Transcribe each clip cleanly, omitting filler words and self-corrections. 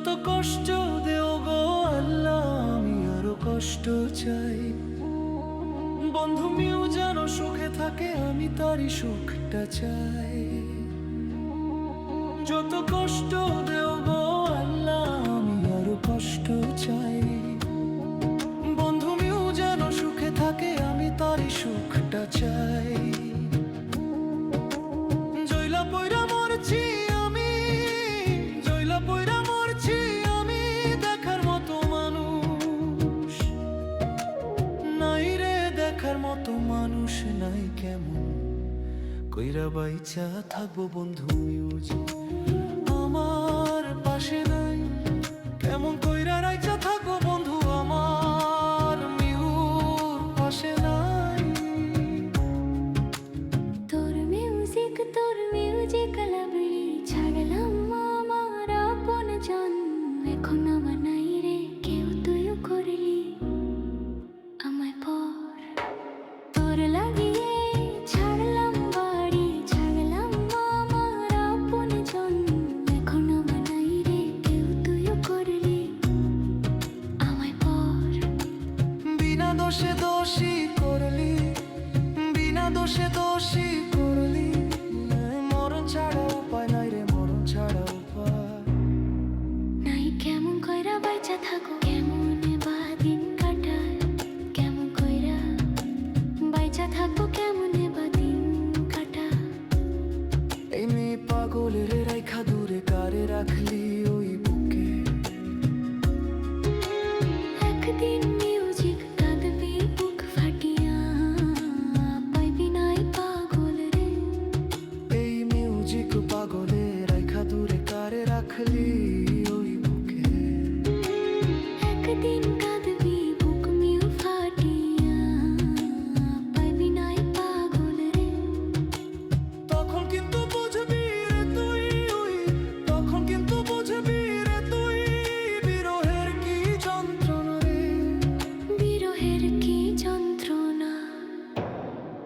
যত কষ্ট দেও গো আল্লাহ, আমি আরো কষ্ট চাই। বন্ধু মিউ যেন সুখে থাকে, আমি তারই সুখটা চাই। যত কষ্ট দেও গো আল্লাহ, আমি আরো কষ্ট চাই। বন্ধু মিউ যেন সুখে থাকে, আমি তারই সুখটা চাই। জইলা পয়রা মরছি আমি, জইলা পয়রা মরছি আমি, দেখার মতো মানুষ নাই রে, দেখার মতো মানুষ নাই। কেমন কইরা বাইচা থাকবো বন্ধু মিউজি আমার পাশে নাই। কেমন কইরা রাইচা থাকবো বন্ধু আমার মিউর পাশে নাই। তোর মিউজিক লাবলি ছাড়লাম আমার আপন জন। এখন আমার নাই রে কেউ, তুইও করলি আমায় পর। তোর লাগিয়ে ছাড়লাম বাড়ি, ছাড়লাম আমার আপন জন। এখন আমার নাই রে কেউ, তুইও করলি আমায় পর। বিনা দোষে দোষী করলি, বিনা দোষে দোষী করলি। মরণ ছাড়া উপায় নাই রে, মরণ ছাড়া উপায় নাই। কেমন কইরা বাইচা থাকো, কেমন বা দিন কাটায়। কেমন কইরা বাইচা থাকো, কেমন বা দিন কাটা। এই মেয়ে পাগলের রাইখা দূরে কারে রাখলি ওই বুকে। একদিন মিউজিক কাঁদবি বুক ফাটিয়া, পাইবি নাই পাগল রে। এই মিউজিক পাগলে রাইখা দূরে কারে রাখলি ওই বুকে। একদিন কাঁদবি বুক মিউ ফাটিয়া, পাইবি নাই পাগল রে। তখন কিন্তু বুঝবি রে তুই, তখন কিন্তু বুঝবি রে তুই, বিরহের কি যন্ত্রণা রে। বিরহের কি যন্ত্রণা।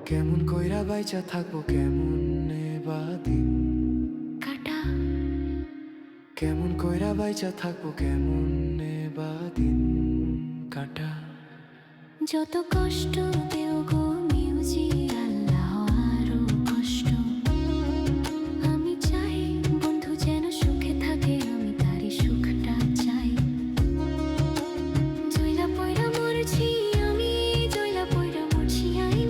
কেমন কইরা বাইচা থাকবো, কেমন বা দিন কাটা। কেমন কইরা বাইচা থাকবো, কেমন বা দিন কাটা। যত কষ্ট দেও গো মিউজিক আল্লাহ আরো কষ্ট। আমি চাই বন্ধু যেন সুখে থাকে, আমি তারই সুখটা চাই। জইলা পয়রা মরছি আমি, জইলা পয়রা মরছি আমি,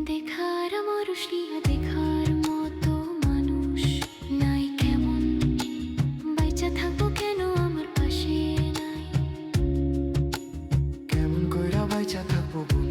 দেখার মানুষ নিয়া, দেখার মতো মানুষ নাই। কেমন বাইচা থাকবো কেন আমার পাশে নাই। কেমন কইরা বাইচা থাকবো বন্ধু